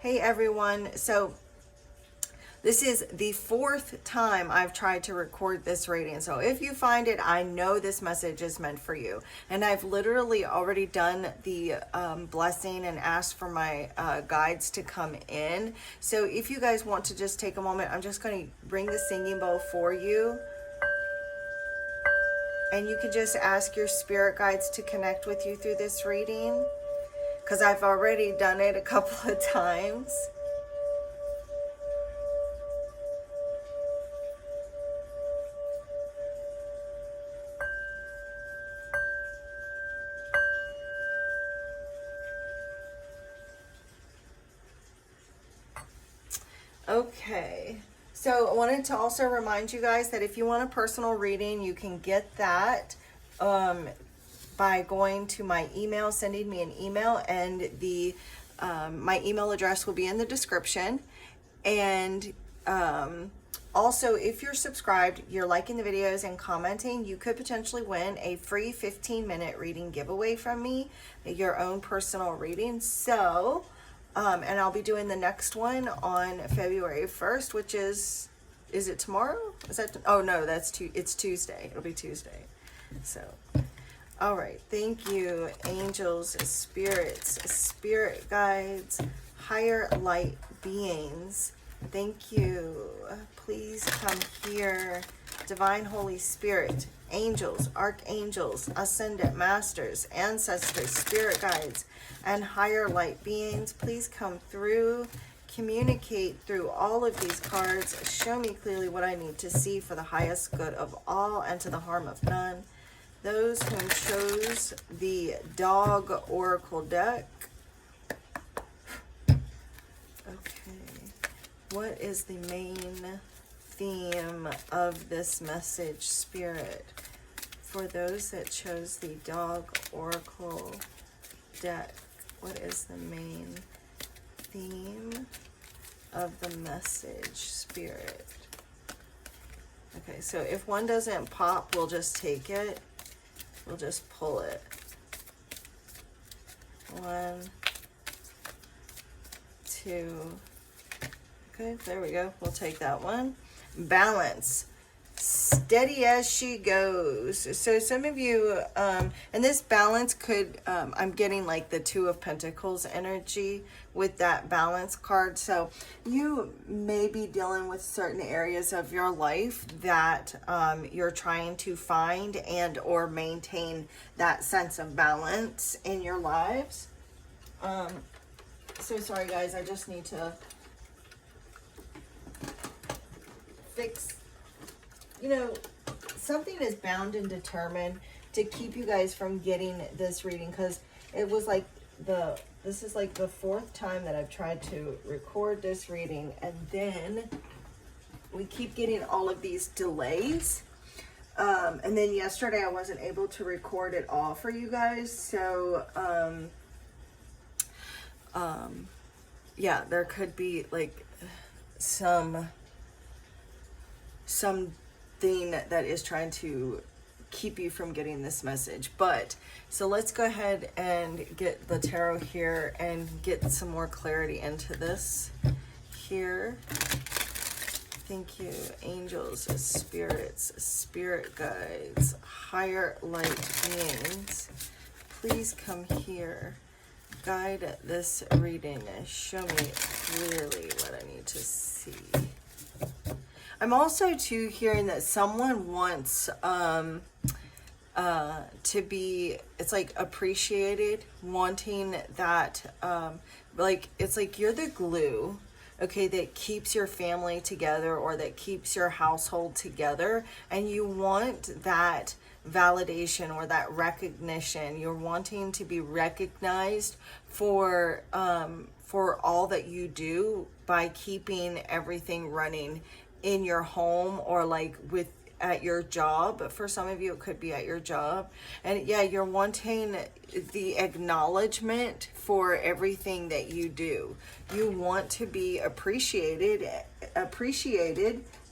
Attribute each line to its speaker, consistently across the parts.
Speaker 1: Hey everyone, so this is the fourth time I've tried to record this reading. So if you find it, I know this message is meant for you. And I've literally already done the blessing and asked for my guides to come in. So if you guys want to just take a moment, I'm just going to bring the singing bowl for you. And you can just ask your spirit guides to connect with you through this reading, because I've already done it a couple of times. Okay, so I wanted to also remind you guys that if you want a personal reading, you can get that by going to my email, sending me an email, and the my email address will be in the description. And also, if you're subscribed, you're liking the videos and commenting, you could potentially win a free 15-minute reading giveaway from me, your own personal reading. So and I'll be doing the next one on February 1st, which is it tomorrow? Is that, oh no, it's Tuesday. It'll be Tuesday. So, all right. Thank you, angels, spirits, spirit guides, higher light beings. Thank you. Please come here. Divine Holy Spirit, angels, archangels, ascendant masters, ancestors, spirit guides, and higher light beings, please come through, communicate through all of these cards, show me clearly what I need to see for the highest good of all and to the harm of none. Those who chose the dog oracle deck. Okay, what is the main theme of this message, Spirit, for those that chose the dog oracle deck? What is the main theme of the message, Spirit? Okay, so if one doesn't pop, we'll just take it. We'll just pull it. 1, 2. Okay, there we go. We'll take that one. Balance. Steady as she goes. So some of you, and this balance could, I'm getting like the Two of Pentacles energy with that balance card. So you may be dealing with certain areas of your life that you're trying to find and or maintain that sense of balance in your lives. So sorry guys, I just need to fix, you know, something is bound and determined to keep you guys from getting this reading, because it was like this is like the fourth time that I've tried to record this reading, and then we keep getting all of these delays. And then yesterday I wasn't able to record it all for you guys. So yeah, there could be like something that is trying to keep you from getting this message. But so let's go ahead and get the tarot here and get some more clarity into this here. Thank you, angels, spirits, spirit guides, higher light beings. Please come here. Guide this reading and show me clearly what I need to see. I'm also too hearing that someone wants to be, it's like appreciated, wanting that, like it's like you're the glue, okay, that keeps your family together or that keeps your household together, and you want that validation or that recognition. You're wanting to be recognized for all that you do by keeping everything running in your home or like at your job. For some of you it could be at your job, and yeah, you're wanting the acknowledgement for everything that you do. You want to be appreciated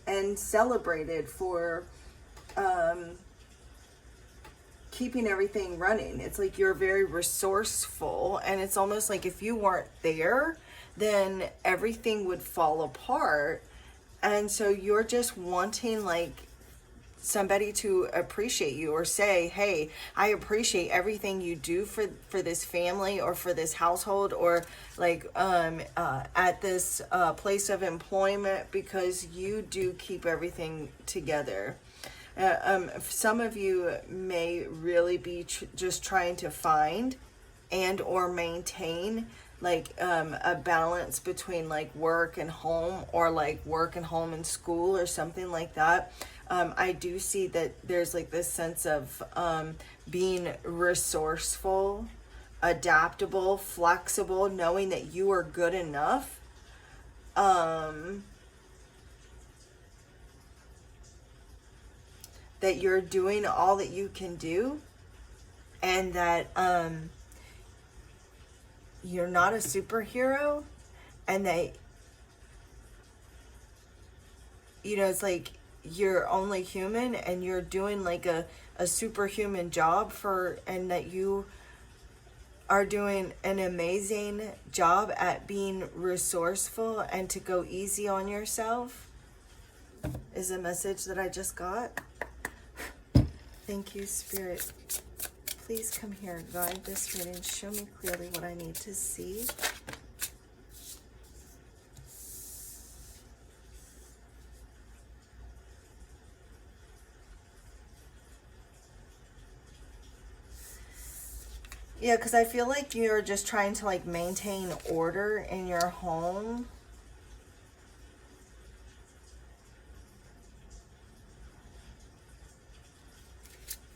Speaker 1: and celebrated for keeping everything running. It's like you're very resourceful, and it's almost like if you weren't there, then everything would fall apart. And so you're just wanting like somebody to appreciate you or say, hey, I appreciate everything you do for this family or for this household, or like at this place of employment, because you do keep everything together. Some of you may really be just trying to find and or maintain like a balance between like work and home, or like work and home and school, or something like that. I do see that there's like this sense of being resourceful, adaptable, flexible, knowing that you are good enough. That you're doing all that you can do, and that you're not a superhero, and that, you know, it's like you're only human and you're doing like a superhuman job for, and that you are doing an amazing job at being resourceful and to go easy on yourself, is a message that I just got. Thank you, Spirit. Please come here, guide this reading, show me clearly what I need to see. Yeah, because I feel like you're just trying to like maintain order in your home.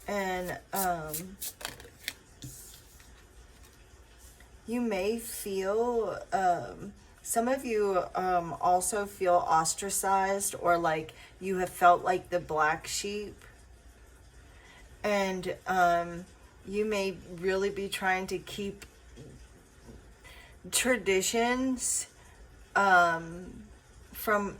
Speaker 1: And you may feel, some of you also feel ostracized, or like you have felt like the black sheep. And you may really be trying to keep traditions from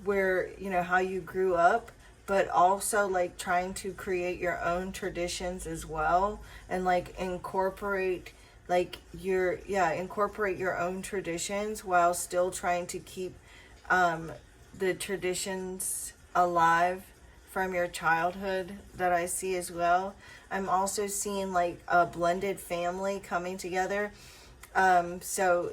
Speaker 1: where, you know, how you grew up, but also like trying to create your own traditions as well, and like incorporate like incorporate your own traditions while still trying to keep the traditions alive from your childhood that I see as well. I'm also seeing like a blended family coming together. So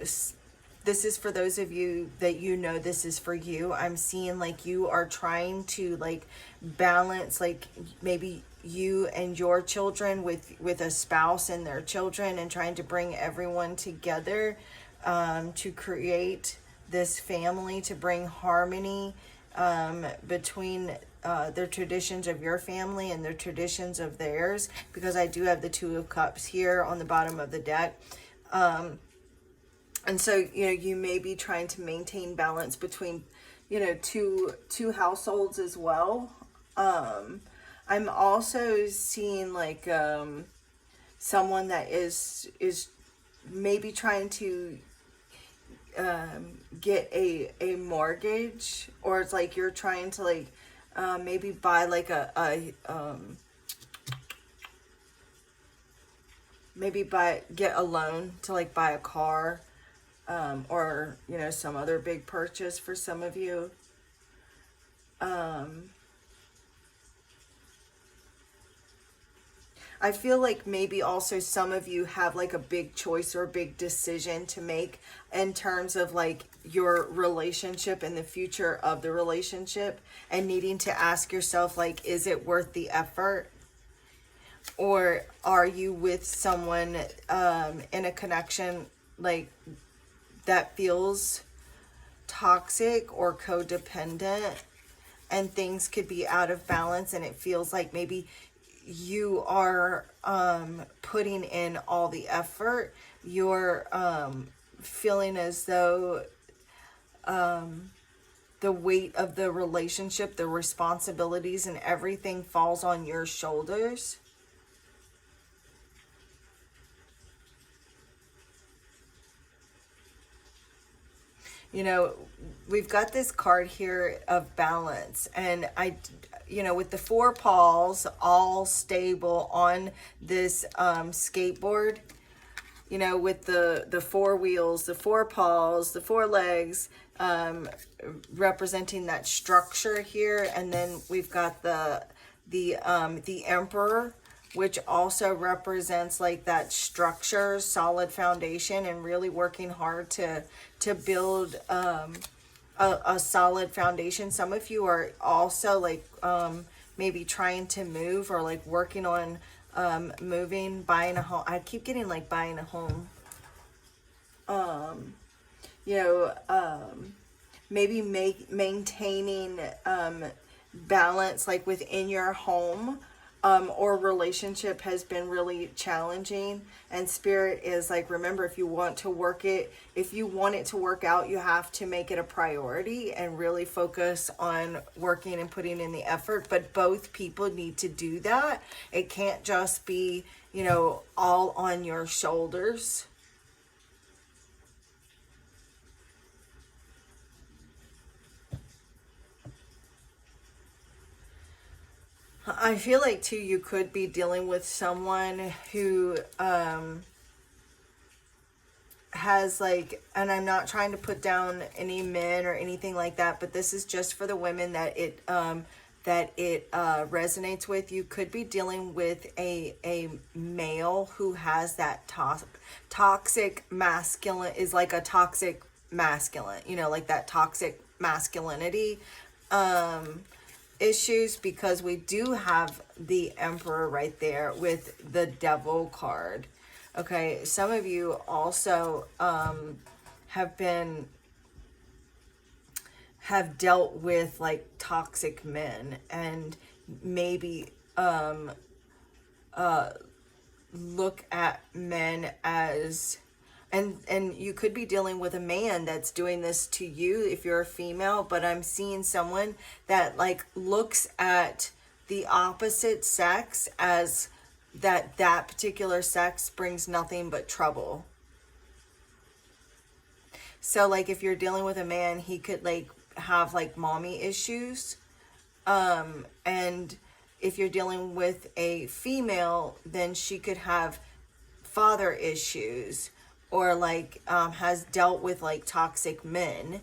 Speaker 1: this is for those of you that, you know, this is for you. I'm seeing like you are trying to like balance, like maybe you and your children with a spouse and their children, and trying to bring everyone together to create this family, to bring harmony between their traditions of your family and their traditions of theirs, because I do have the Two of Cups here on the bottom of the deck. And so, you know, you may be trying to maintain balance between, you know, two households as well. I'm also seeing like someone that is maybe trying to get a mortgage, or it's like you're trying to like maybe buy like get a loan to like buy a car, or, you know, some other big purchase for some of you. I feel like maybe also some of you have like a big choice or a big decision to make in terms of like your relationship and the future of the relationship, and needing to ask yourself, like, is it worth the effort? Or are you with someone in a connection like that feels toxic or codependent, and things could be out of balance, and it feels like maybe you are putting in all the effort, you're feeling as though the weight of the relationship, the responsibilities and everything falls on your shoulders. You know, we've got this card here of balance, and you know, with the 4 paws all stable on this skateboard, you know, with the four wheels, the four paws, the four legs, representing that structure here. And then we've got the emperor, which also represents like that structure, solid foundation, and really working hard to build a solid foundation. Some of you are also like maybe trying to move, or like working on moving, buying a home. I keep getting like buying a home. You know, maybe maintaining balance like within your home, or relationship has been really challenging. And Spirit is like, remember, if you want to work it, if you want it to work out, you have to make it a priority and really focus on working and putting in the effort. But both people need to do that. It can't just be, you know, all on your shoulders. I feel like too, you could be dealing with someone who has like, and I'm not trying to put down any men or anything like that, but this is just for the women that it resonates with. You could be dealing with a male who has that toxic masculine, is like a toxic masculine, you know, like that toxic masculinity issues, because we do have the Emperor right there with the Devil card. Okay, some of you also have dealt with like toxic men, and maybe look at men as, and you could be dealing with a man that's doing this to you if you're a female, but I'm seeing someone that like looks at the opposite sex as that particular sex brings nothing but trouble. So like if you're dealing with a man, he could like have like mommy issues, and if you're dealing with a female, then she could have father issues, or like has dealt with like toxic men,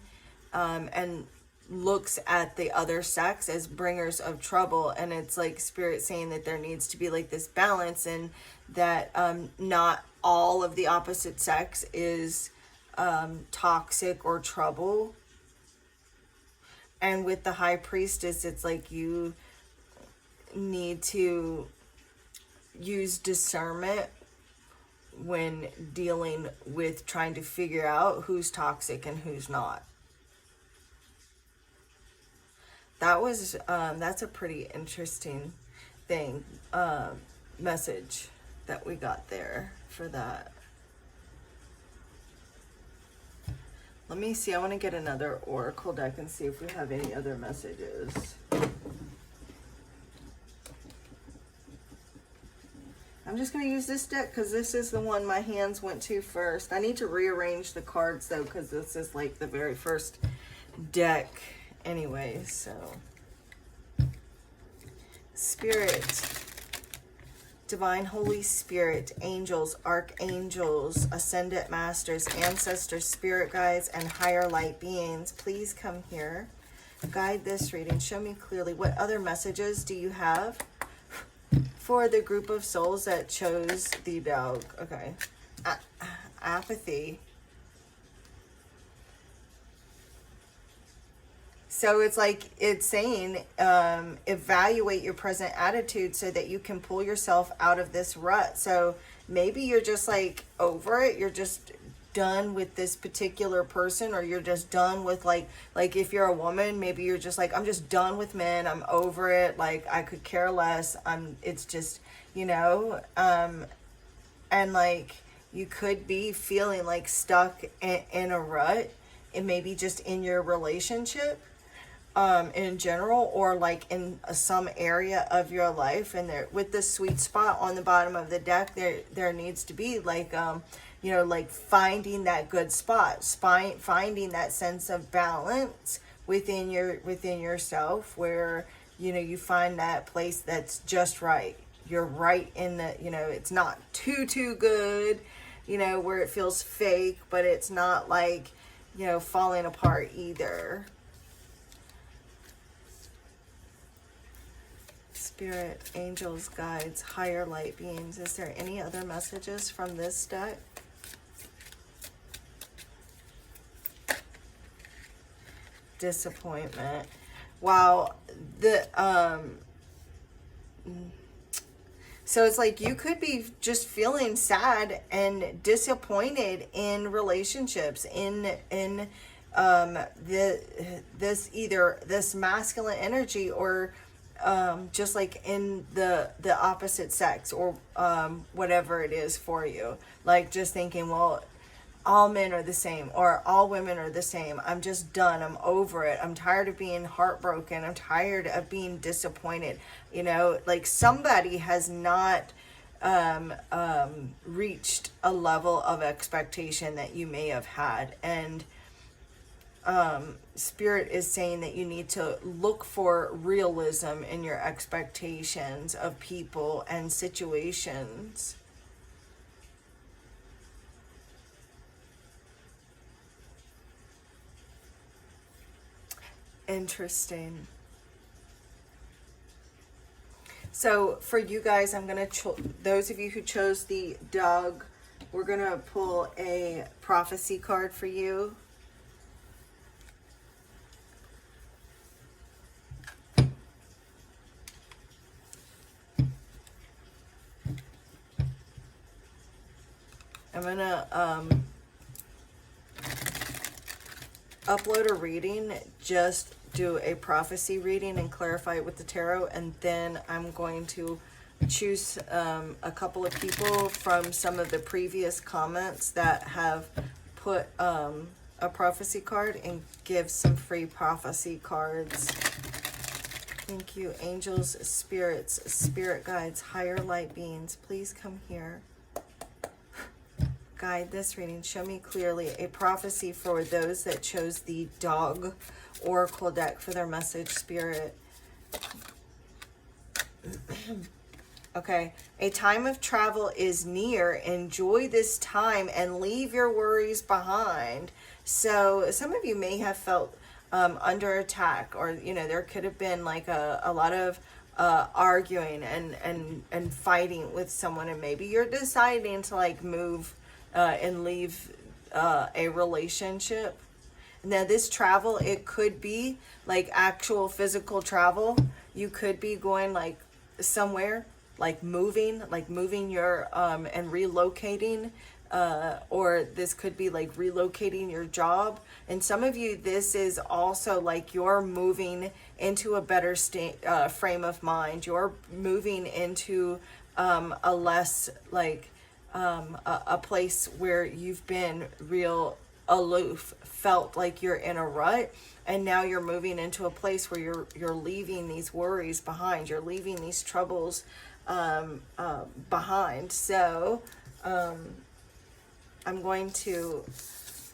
Speaker 1: and looks at the other sex as bringers of trouble. And it's like Spirit saying that there needs to be like this balance, and that not all of the opposite sex is toxic or trouble. And with the High Priestess, it's like you need to use discernment when dealing with trying to figure out who's toxic and who's not. That's a pretty interesting thing, message that we got there for that. Let me see, I want to get another oracle deck and see if we have any other messages. I'm just going to use this deck because this is the one my hands went to first. I need to rearrange the cards though, because this is like the very first deck anyway. So Spirit, Divine Holy Spirit, angels, archangels, ascendant masters, ancestors, spirit guides, and higher light beings, please come here. Guide this reading. Show me clearly, what other messages do you have for the group of souls that chose the dog? Okay. Apathy. So it's like, it's saying, evaluate your present attitude so that you can pull yourself out of this rut. So maybe you're just like over it. You're just done with this particular person, or you're just done with like if you're a woman, maybe you're just like, I'm just done with men. I'm over it. Like I could care less. It's just, you know, and like you could be feeling like stuck in a rut, and maybe just in your relationship, in general, or like in some area of your life. And there, with the sweet spot on the bottom of the deck, there needs to be like, you know, like finding that good spot, finding that sense of balance within yourself, where, you know, you find that place that's just right. You're right in the, you know, it's not too good, you know, where it feels fake, but it's not like, you know, falling apart either. Spirit, angels, guides, higher light beings. Is there any other messages from this deck? Disappointment. Wow. So it's like you could be just feeling sad and disappointed in relationships, in this either this masculine energy, or just like in the opposite sex, or whatever it is for you. Like just thinking, well, all men are the same, or all women are the same. I'm just done. I'm over it. I'm tired of being heartbroken. I'm tired of being disappointed. You know, like somebody has not reached a level of expectation that you may have had. And Spirit is saying that you need to look for realism in your expectations of people and situations. Interesting. So for you guys, I'm going to, those of you who chose the dog, we're going to pull a prophecy card for you. I'm going to upload a reading, just do a prophecy reading and clarify it with the tarot, and then I'm going to choose a couple of people from some of the previous comments that have put a prophecy card, and give some free prophecy cards. Thank you, angels, spirits, spirit guides, higher light beings, please come here. Guide this reading. Show me clearly a prophecy for those that chose the dog oracle deck for their message, Spirit. Okay. A time of travel is near. Enjoy this time and leave your worries behind. So some of you may have felt under attack, or, you know, there could have been like a lot of arguing and fighting with someone, and maybe you're deciding to like move and leave a relationship. Now this travel, it could be like actual physical travel. You could be going like somewhere, like moving your and relocating, or this could be like relocating your job. And some of you, this is also like you're moving into a better frame of mind. You're moving into a less like a place where you've been real aloof, felt like you're in a rut, and now you're moving into a place where you're leaving these worries behind, you're leaving these troubles behind. So I'm going to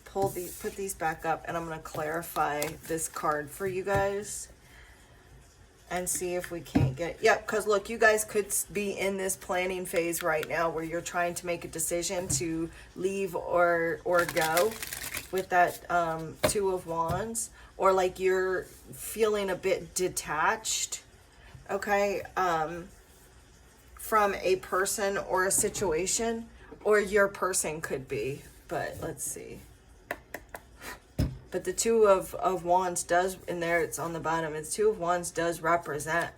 Speaker 1: put these back up, and I'm going to clarify this card for you guys and see if we can't get, because look, you guys could be in this planning phase right now where you're trying to make a decision to leave or go with that Two of Wands, or like you're feeling a bit detached, okay, from a person or a situation, or your person could be, but let's see. But the Two of Wands does, in there, it's on the bottom, it's Two of Wands does represent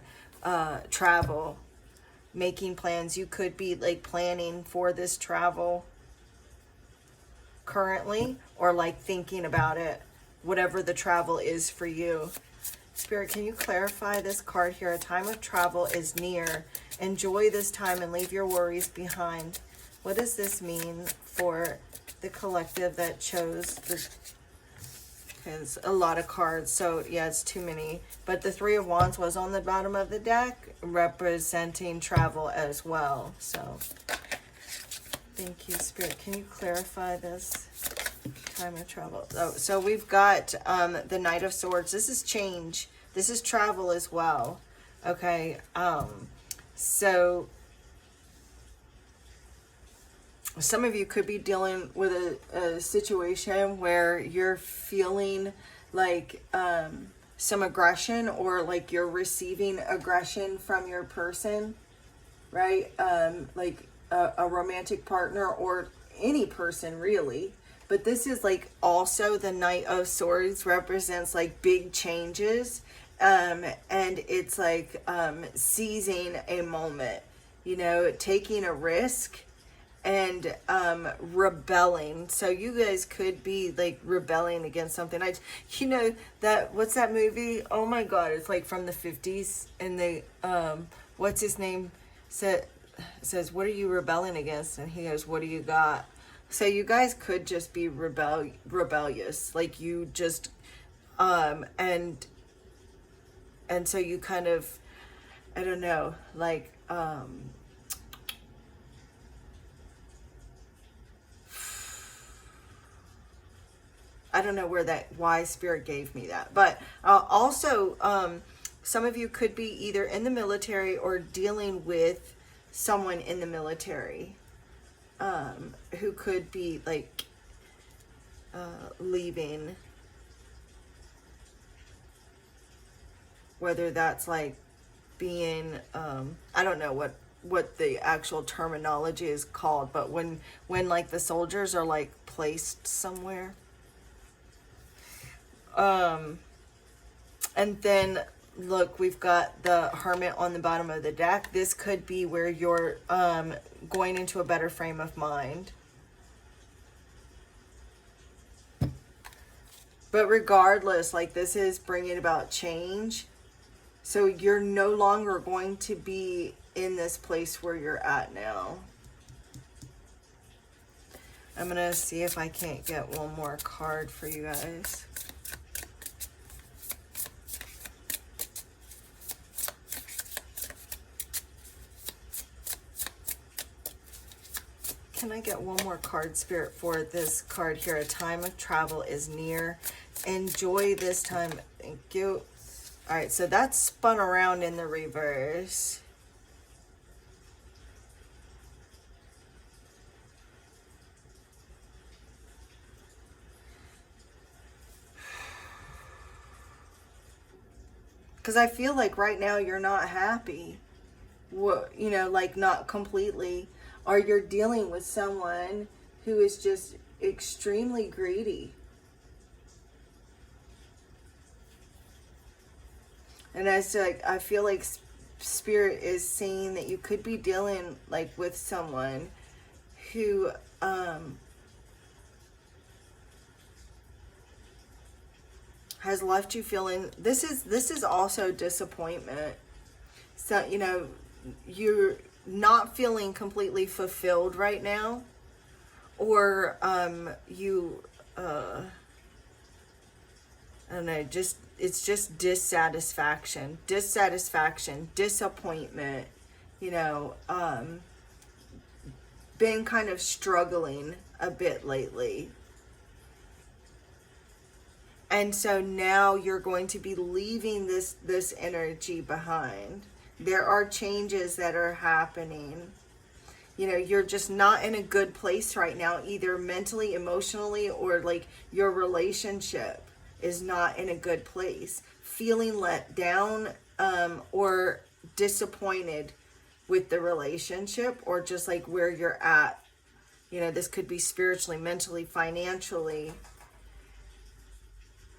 Speaker 1: travel, making plans. You could be like planning for this travel currently, or like thinking about it, whatever the travel is for you. Spirit, can you clarify this card here? A time of travel is near. Enjoy this time and leave your worries behind. What does this mean for the collective that chose the... It's a lot of cards, so yeah, it's too many. But the Three of Wands was on the bottom of the deck, representing travel as well. So thank you, Spirit. Can you clarify this time of travel? Oh, so we've got the Knight of Swords. This is change. This is travel as well. Okay. So some of you could be dealing with a situation where you're feeling like some aggression, or like you're receiving aggression from your person, right? Like a romantic partner or any person really. But this is like also the Knight of Swords represents like big changes. And it's like seizing a moment, you know, taking a risk and rebelling. So you guys could be like rebelling against something. You know, that, what's that movie? Oh my god, it's like from the 50s, and they what's his name says, what are you rebelling against? And he goes, what do you got? So you guys could just be rebellious, like you just and so you kind of, I don't know, like I don't know why Spirit gave me that. But also, some of you could be either in the military or dealing with someone in the military who could be like leaving. Whether that's like being, I don't know what the actual terminology is called, but when like the soldiers are like placed somewhere. And then look, we've got the Hermit on the bottom of the deck. This could be where you're going into a better frame of mind. But regardless, like this is bringing about change. So you're no longer going to be in this place where you're at now. I'm going to see if I can't get one more card for you guys. Can I get one more card, Spirit, for this card here? A time of travel is near. Enjoy this time. Thank you. All right, so that's spun around in the reverse. Because I feel like right now you're not happy. What, you know, like not completely. Or you're dealing with someone who is just extremely greedy. And I feel like Spirit is saying that you could be dealing like with someone who has left you feeling, this is also disappointment. So, you know, you're not feeling completely fulfilled right now, or you I don't know, it's just dissatisfaction, disappointment, you know, been kind of struggling a bit lately. And so now you're going to be leaving this energy behind. There are changes that are happening. You know, you're just not in a good place right now, either mentally, emotionally, or like your relationship is not in a good place. Feeling let down or disappointed with the relationship, or just like where you're at. You know, this could be spiritually, mentally, financially.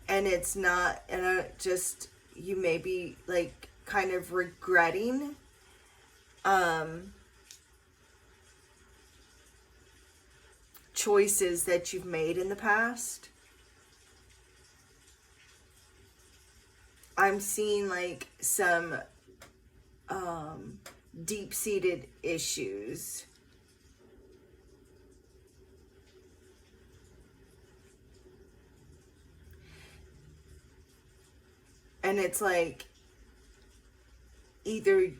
Speaker 1: And it's not, and just, you may be like kind of regretting choices that you've made in the past. I'm seeing like some deep-seated issues. And it's like, either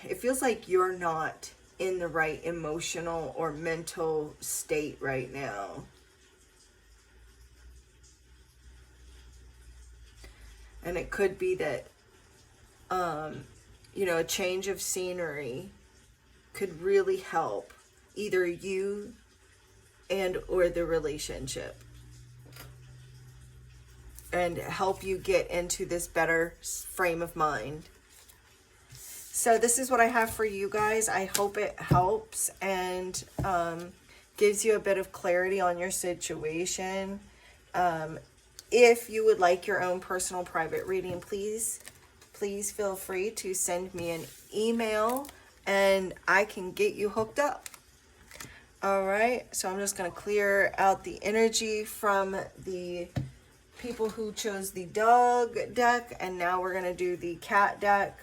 Speaker 1: it feels like you're not in the right emotional or mental state right now. And it could be that, you know, a change of scenery could really help either you and or the relationship, and help you get into this better frame of mind. So this is what I have for you guys. I hope it helps and gives you a bit of clarity on your situation. If you would like your own personal private reading, please feel free to send me an email and I can get you hooked up. All right, so I'm just going to clear out the energy from the people who chose the dog deck, and now we're going to do the cat deck.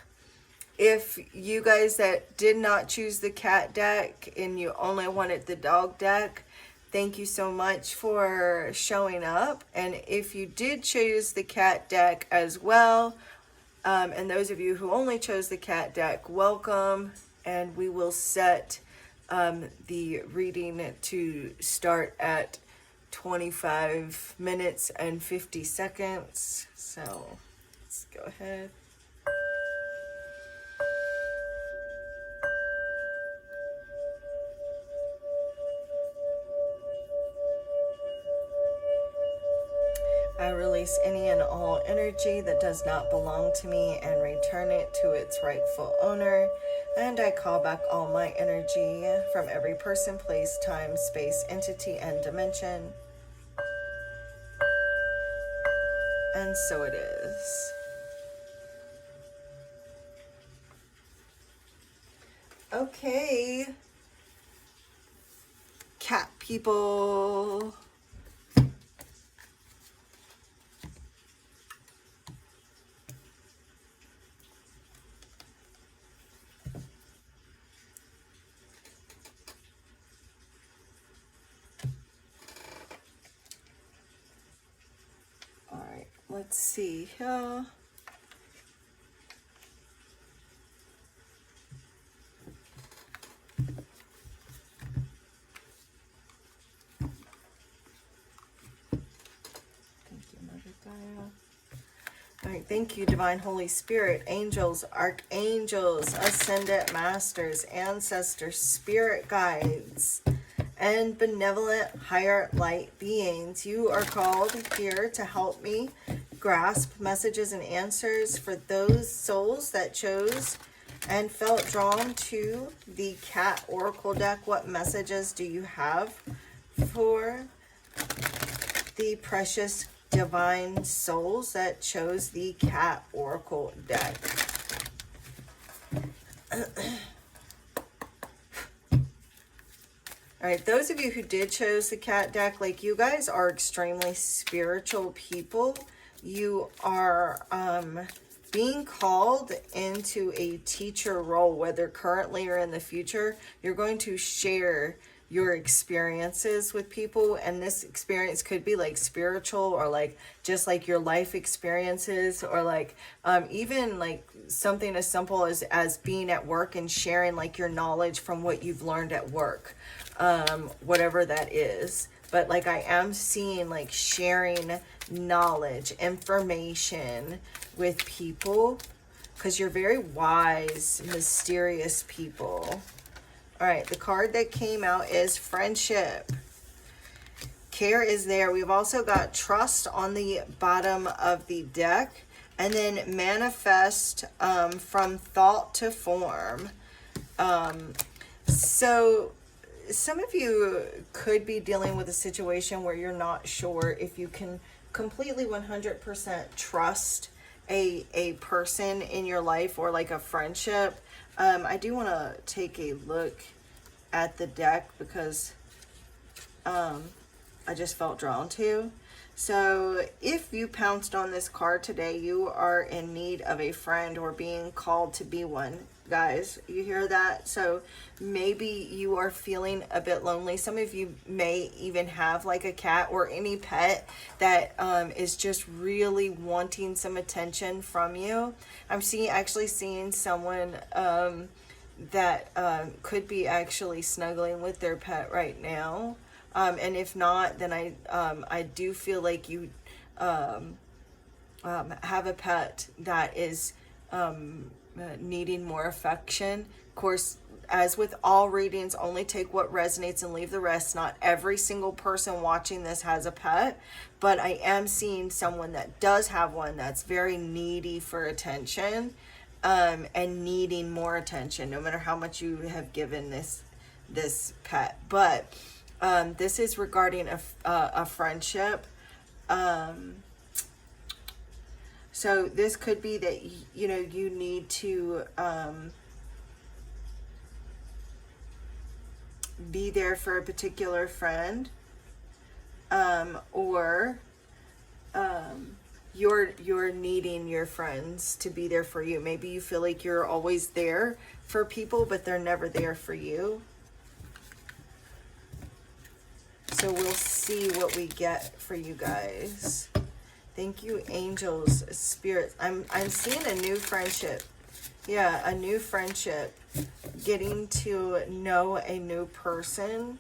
Speaker 1: If you guys that did not choose the cat deck and you only wanted the dog deck, thank you so much for showing up. And if you did choose the cat deck as well, and those of you who only chose the cat deck, welcome. And we will set the reading to start at 25 minutes and 50 seconds. So let's go ahead. I release any and all energy that does not belong to me and return it to its rightful owner. And I call back all my energy from every person, place, time, space, entity, and dimension. And so it is. Okay. Cat people. Let's see here. Thank you, Mother Gaia. All right, thank you, Divine Holy Spirit, angels, archangels, ascendant masters, ancestors, spirit guides, and benevolent higher light beings. You are called here to help me grasp messages and answers for those souls that chose and felt drawn to the Cat Oracle deck. What messages do you have for the precious divine souls that chose the Cat Oracle deck? All right, those of you who did chose the cat deck, like, you guys are extremely spiritual people. You are being called into a teacher role, whether currently or in the future. You're going to share your experiences with people, and this experience could be like spiritual, or like just like your life experiences, or like even like something as simple as being at work and sharing like your knowledge from what you've learned at work, whatever that is. But like, I am seeing like sharing knowledge, information with people, because you're very wise, mysterious people. All right, the card that came out is friendship. Care is there. We've also got trust on the bottom of the deck. And then manifest, from thought to form. So some of you could be dealing with a situation where you're not sure if you can completely 100% trust a person in your life, or like a friendship. I do want to take a look at the deck because I just felt drawn to. So if you pounced on this card today, you are in need of a friend or being called to be one. Guys, you hear that? So maybe you are feeling a bit lonely. Some of you may even have like a cat or any pet that is just really wanting some attention from you. I'm actually seeing someone that could be actually snuggling with their pet right now. And if not, then I do feel like you have a pet that is needing more affection. Of course, as with all readings, only take what resonates and leave the rest. Not every single person watching this has a pet, but I am seeing someone that does have one that's very needy for attention, and needing more attention, no matter how much you have given this pet. But this is regarding a friendship. So this could be that, you know, you need to be there for a particular friend, or you're needing your friends to be there for you. Maybe you feel like you're always there for people, but they're never there for you. So we'll see what we get for you guys. Thank you, angels, spirits. I'm seeing a new friendship. Yeah, a new friendship. Getting to know a new person.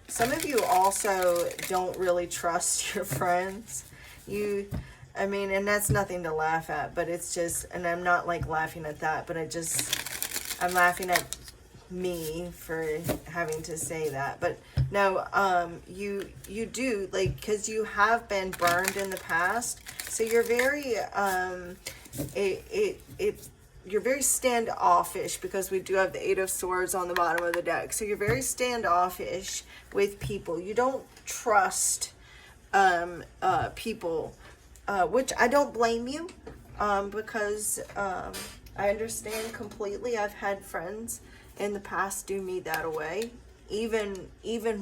Speaker 1: Some of you also don't really trust your friends. I mean, and that's nothing to laugh at, but it's just, and I'm not like laughing at that, but I'm laughing at me for having to say that. But no, you do, like, because you have been burned in the past, so you're very you're very standoffish, because we do have the Eight of Swords on the bottom of the deck. So you're very standoffish with people. You don't trust people, which I don't blame you, because I understand completely. I've had friends in the past do me that away, even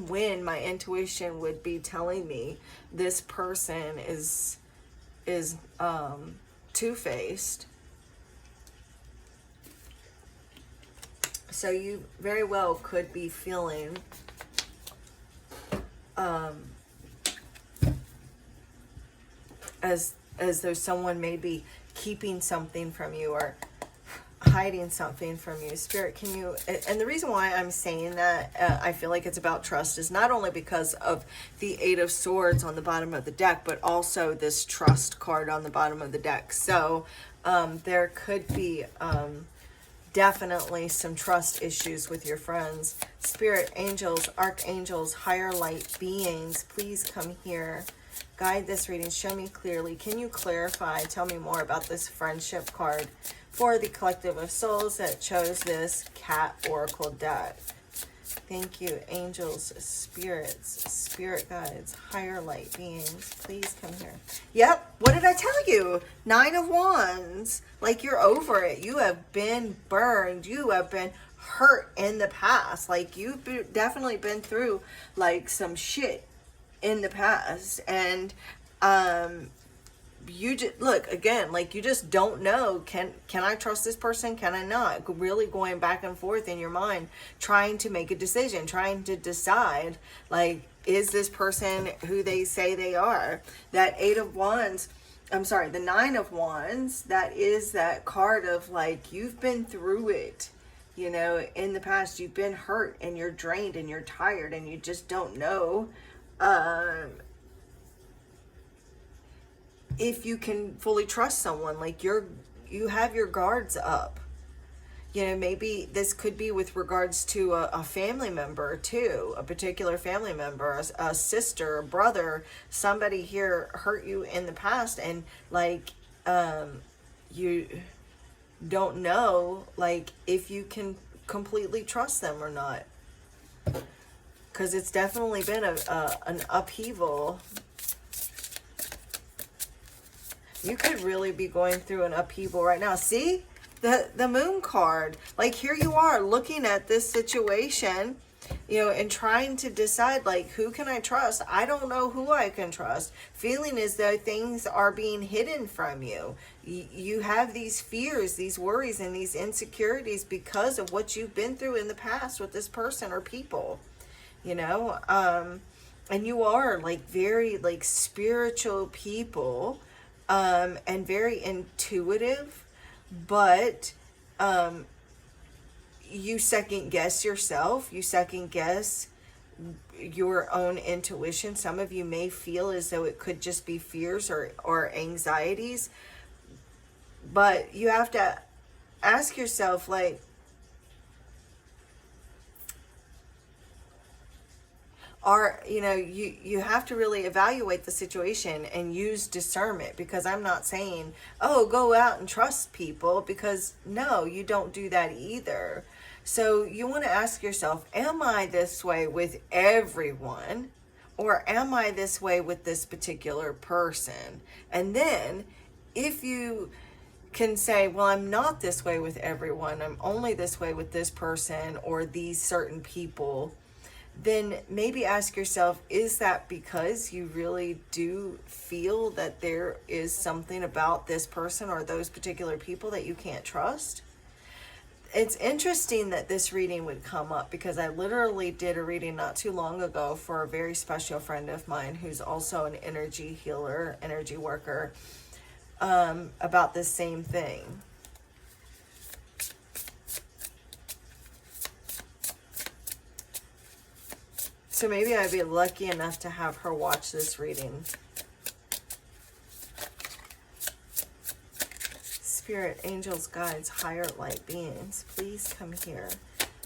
Speaker 1: when my intuition would be telling me this person is two-faced. So you very well could be feeling as though someone may be keeping something from you or hiding something from you. Spirit, can you, and the reason why I'm saying that, I feel like it's about trust, is not only because of the Eight of Swords on the bottom of the deck, but also this trust card on the bottom of the deck. So there could be definitely some trust issues with your friends. Spirit, angels, archangels, higher light beings, please come here. Guide this reading. Show me clearly. Can you clarify? Tell me more about this friendship card for the collective of souls that chose this Cat Oracle deck. Thank you, angels, spirits, spirit guides, higher light beings. Please come here. Yep. What did I tell you? Nine of Wands. Like, you're over it. You have been burned. You have been hurt in the past. Like, you've definitely been through like some shit in the past. And you just, look, again, like, you just don't know, can I trust this person, can I not? Really going back and forth in your mind, trying to make a decision, trying to decide, like, is this person who they say they are? That Eight of Wands, I'm sorry, the Nine of Wands, that is that card of, like, you've been through it, you know, in the past. You've been hurt and you're drained and you're tired and you just don't know if you can fully trust someone. Like, you have your guards up. You know, maybe this could be with regards to a family member too, a particular family member, a sister, a brother. Somebody here hurt you in the past, and like you don't know, like, if you can completely trust them or not, because it's definitely been an upheaval. You could really be going through an upheaval right now. See? The Moon card. Like, here you are looking at this situation, you know, and trying to decide, like, who can I trust? I don't know who I can trust. Feeling as though things are being hidden from you. You have these fears, these worries, and these insecurities because of what you've been through in the past with this person or people, you know? And you are, like, very, like, spiritual people, and very intuitive, but you second guess yourself. You second guess your own intuition. Some of you may feel as though it could just be fears or anxieties, but you have to ask yourself, like, you have to really evaluate the situation and use discernment, because I'm not saying, oh, go out and trust people, because no, you don't do that either. So you want to ask yourself, am I this way with everyone, or am I this way with this particular person? And then if you can say, well, I'm not this way with everyone, I'm only this way with this person or these certain people, then maybe ask yourself, is that because you really do feel that there is something about this person or those particular people that you can't trust? It's interesting that this reading would come up, because I literally did a reading not too long ago for a very special friend of mine who's also an energy healer, energy worker, about the same thing. So maybe I'd be lucky enough to have her watch this reading. Spirit, angels, guides, higher light beings, please come here.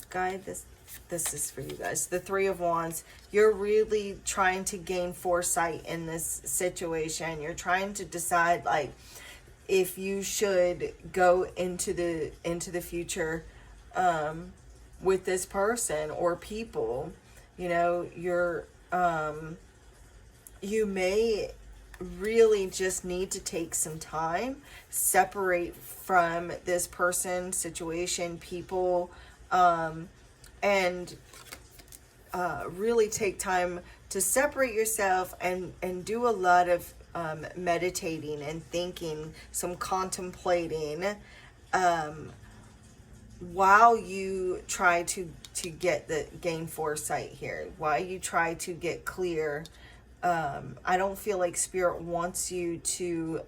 Speaker 1: Guide this. This is for you guys. The Three of Wands. You're really trying to gain foresight in this situation. You're trying to decide, like, if you should go into the future with this person or people. You know, you may really just need to take some time, separate from this person, situation, people, and really take time to separate yourself and do a lot of meditating and thinking, some contemplating, while you try to gain foresight here, while you try to get clear. I don't feel like Spirit wants you to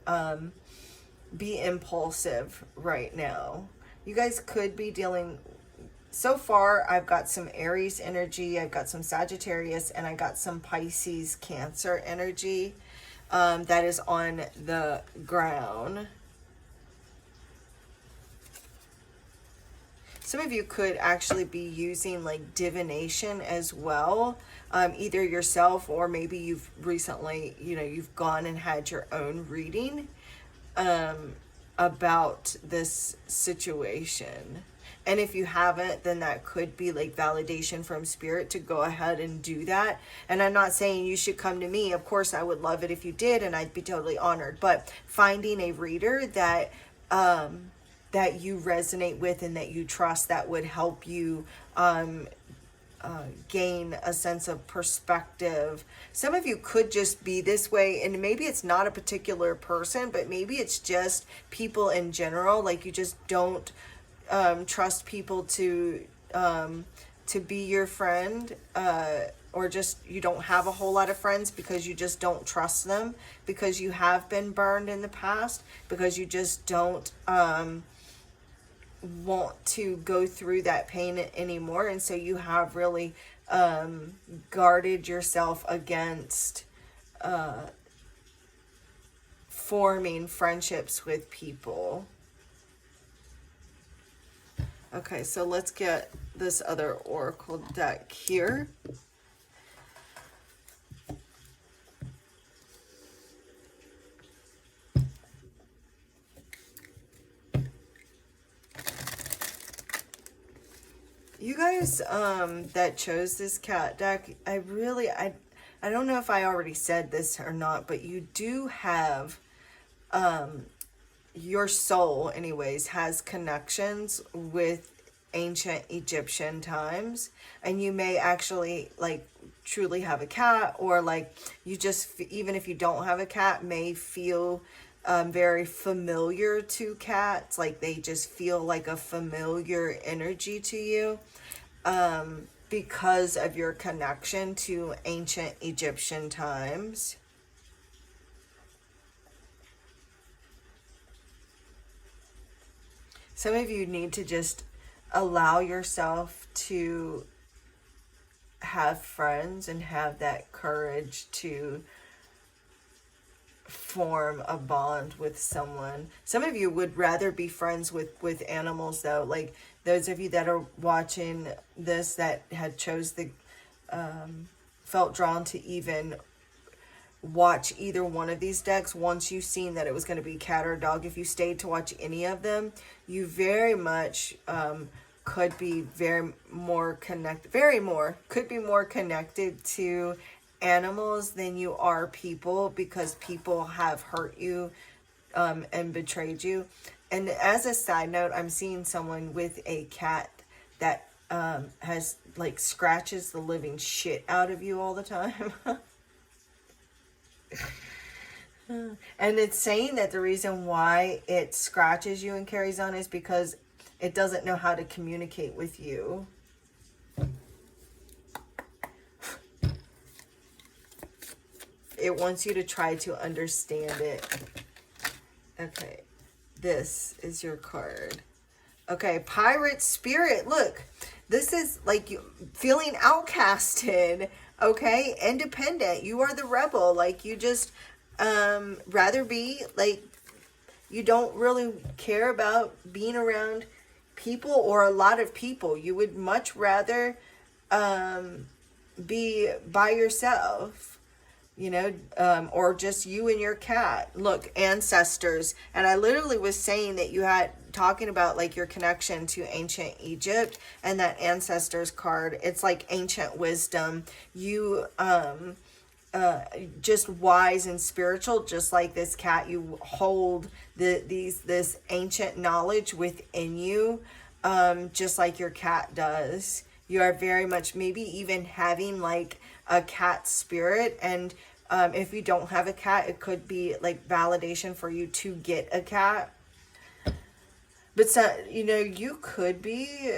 Speaker 1: be impulsive right now. You guys could be dealing, so far I've got some Aries energy, I've got some Sagittarius, and I got some Pisces, Cancer energy that is on the ground. Some of you could actually be using like divination as well, either yourself, or maybe you've recently, you've gone and had your own reading about this situation. And if you haven't, then that could be like validation from Spirit to go ahead and do that. And I'm not saying you should come to me. Of course, I would love it if you did, and I'd be totally honored. But finding a reader that that you resonate with and that you trust, that would help you gain a sense of perspective. Some of you could just be this way, and maybe it's not a particular person, but maybe it's just people in general. Like, you just don't trust people to be your friend, or just you don't have a whole lot of friends because you just don't trust them, because you have been burned in the past, because you just don't want to go through that pain anymore. And so you have really guarded yourself against forming friendships with people. Okay, so let's get this other oracle deck here. You guys that chose this cat deck, I don't know if I already said this or not, but you do have your soul anyways has connections with ancient Egyptian times, and you may actually like truly have a cat, or like you just, even if you don't have a cat, may feel very familiar to cats, like they just feel like a familiar energy to you because of your connection to ancient Egyptian times. Some of you need to just allow yourself to have friends and have that courage to form a bond with someone. Some of you would rather be friends with animals though. Like those of you that are watching this that had chose the felt drawn to even watch either one of these decks. Once you've seen that it was going to be cat or dog, if you stayed to watch any of them, you very much could be could be more connected to animals than you are people, because people have hurt you and betrayed you. And as a side note, I'm seeing someone with a cat that has like scratches the living shit out of you all the time. And it's saying that the reason why it scratches you and carries on is because it doesn't know how to communicate with you. It wants you to try to understand it. Okay, this is your card. Okay, Pirate Spirit. Look, this is like you feeling outcasted. Okay, independent. You are the rebel. Like you just rather be like, you don't really care about being around people or a lot of people. You would much rather be by yourself, you know, or just you and your cat. Look, ancestors. And I literally was saying that you had talking about like your connection to ancient Egypt, and that ancestors card, it's like ancient wisdom. You just wise and spiritual, just like this cat. You hold this ancient knowledge within you, just like your cat does. You are very much maybe even having like a cat spirit. And if you don't have a cat, it could be like validation for you to get a cat. But so, you know, you could be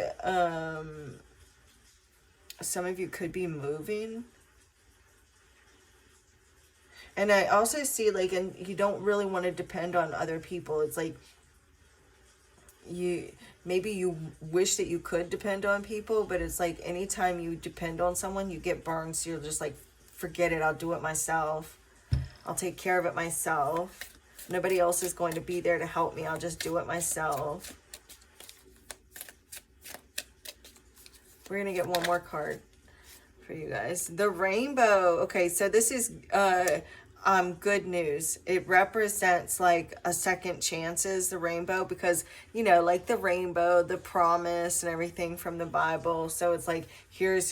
Speaker 1: some of you could be moving. And I also see like, and you don't really want to depend on other people. It's like maybe you wish that you could depend on people, but it's like anytime you depend on someone, you get burned. So you're just like, forget it. I'll do it myself. I'll take care of it myself. Nobody else is going to be there to help me. I'll just do it myself. We're going to get one more card for you guys. The rainbow. Okay, so this is good news. It represents like a second chances, the rainbow, because you know, like the rainbow, the promise and everything from the Bible. So it's like, there's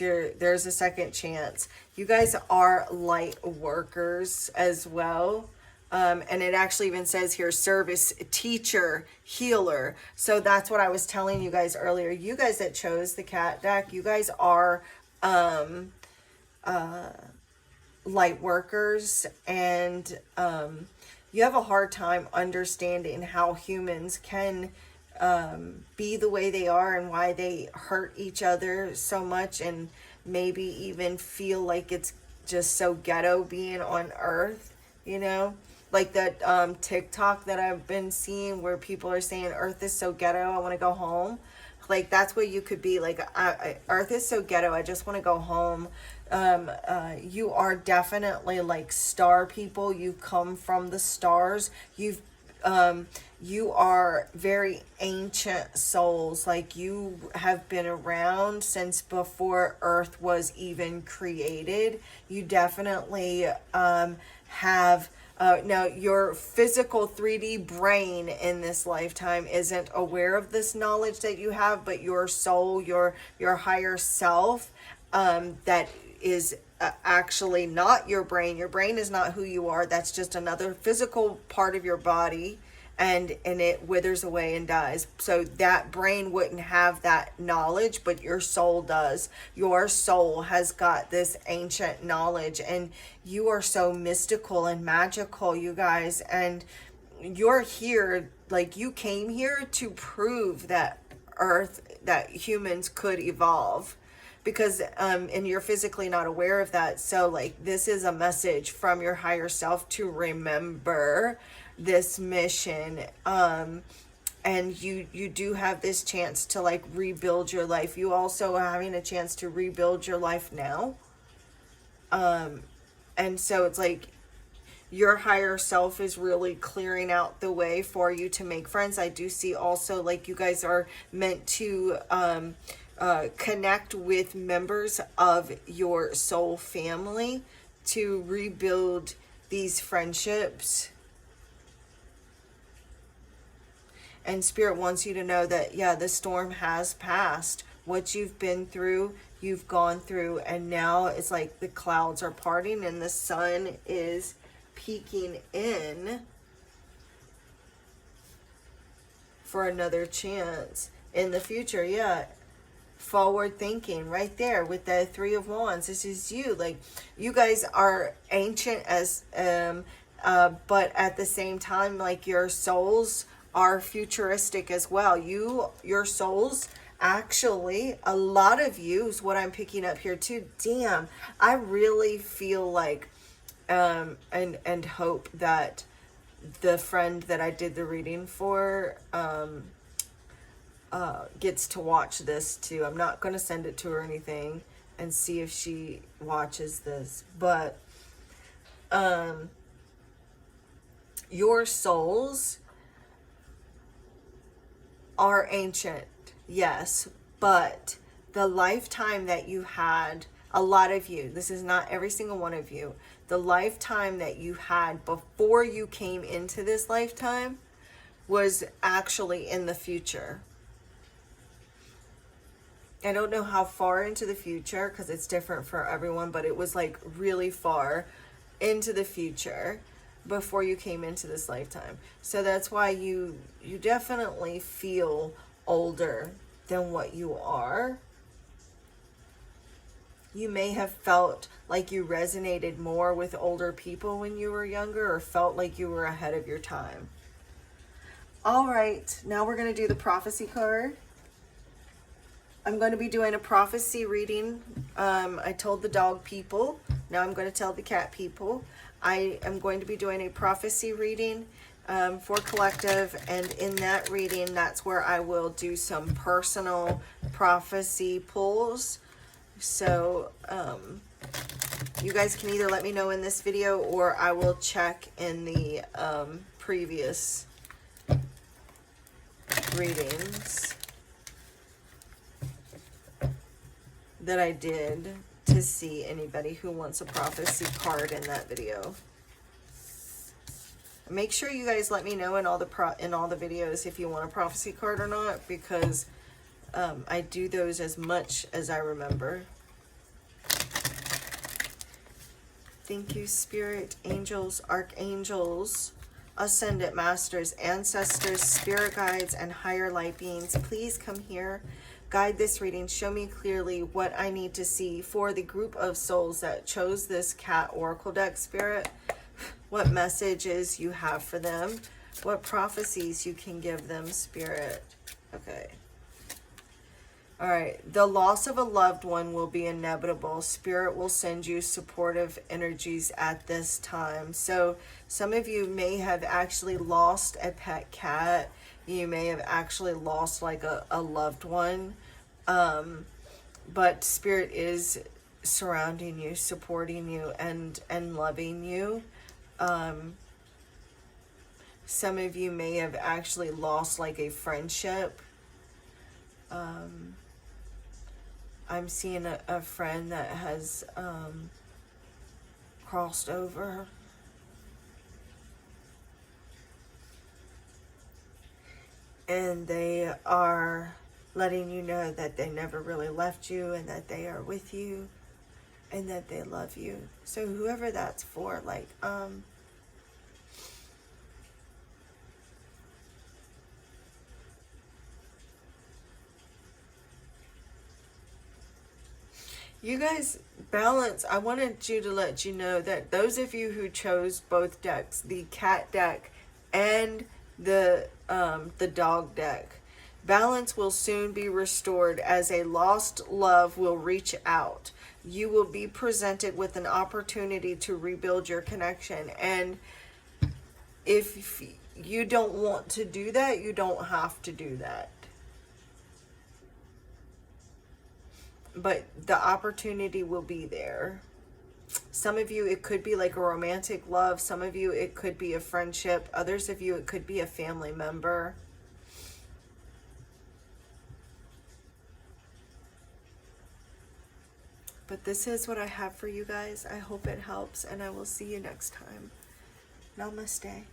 Speaker 1: a second chance. You guys are light workers as well. And it actually even says here, service, teacher, healer. So that's what I was telling you guys earlier. You guys that chose the cat deck, you guys are light workers, and you have a hard time understanding how humans can be the way they are and why they hurt each other so much, and maybe even feel like it's just so ghetto being on Earth, you know? Like that TikTok that I've been seeing where people are saying Earth is so ghetto, I want to go home. Like that's what you could be like. Earth is so ghetto, I just want to go home. You are definitely like star people. You've come from the stars. You are very ancient souls. Like you have been around since before Earth was even created. You definitely have. Now, your physical 3D brain in this lifetime isn't aware of this knowledge that you have, but your soul, your higher self, that is actually not your brain. Your brain is not who you are. That's just another physical part of your body, and it withers away and dies. So that brain wouldn't have that knowledge, but your soul does. Your soul has got this ancient knowledge, and you are so mystical and magical, you guys. And you're here, like you came here to prove that that humans could evolve, because and you're physically not aware of that. So like this is a message from your higher self to remember this mission, and you do have this chance to like rebuild your life. You also are having a chance to rebuild your life now, and so it's like your higher self is really clearing out the way for you to make friends. I do see also like you guys are meant to connect with members of your soul family to rebuild these friendships. And Spirit wants you to know that, yeah, the storm has passed. What you've been through, you've gone through, and now it's like the clouds are parting and the sun is peeking in for another chance in the future. Yeah, forward thinking right there with the Three of Wands. This is you. Like, you guys are ancient as but at the same time, like, your souls are futuristic as well. Your souls, actually, a lot of you is what I'm picking up here too. Damn, I really feel like and hope that the friend that I did the reading for gets to watch this too. I'm not going to send it to her or anything and see if she watches this, but your souls are ancient, yes, but the lifetime that you had, a lot of you, this is not every single one of you, the lifetime that you had before you came into this lifetime was actually in the future. I don't know how far into the future because it's different for everyone, but it was like really far into the future before you came into this lifetime. So that's why you definitely feel older than what you are. You may have felt like you resonated more with older people when you were younger, or felt like you were ahead of your time. All right, now we're going to do the prophecy card. I'm going to be doing a prophecy reading. I told the dog people. Now I'm going to tell the cat people. I am going to be doing a prophecy reading for collective, and in that reading, that's where I will do some personal prophecy pulls. So you guys can either let me know in this video, or I will check in the previous readings that I did to see anybody who wants a prophecy card in that video. Make sure you guys let me know in all the videos if you want a prophecy card or not, because I do those as much as I remember. Thank you, Spirit, angels, archangels, ascendant masters, ancestors, spirit guides, and higher light beings. Please come here. Guide this reading. Show me clearly what I need to see for the group of souls that chose this cat oracle deck, Spirit. What messages you have for them. What prophecies you can give them, Spirit. Okay. All right. The loss of a loved one will be inevitable. Spirit will send you supportive energies at this time. So some of you may have actually lost a pet cat. You may have actually lost like a loved one. But Spirit is surrounding you, supporting you, and loving you. Some of you may have actually lost like a friendship. I'm seeing a friend that has crossed over. And they are letting you know that they never really left you, and that they are with you, and that they love you. So whoever that's for, like, you guys balance. I wanted you to let you know that those of you who chose both decks, the cat deck and the dog deck, balance will soon be restored as a lost love will reach out. You will be presented with an opportunity to rebuild your connection. And if you don't want to do that, you don't have to do that. But the opportunity will be there. Some of you, it could be like a romantic love. Some of you, it could be a friendship. Others of you, it could be a family member. But this is what I have for you guys. I hope it helps, and I will see you next time. Namaste.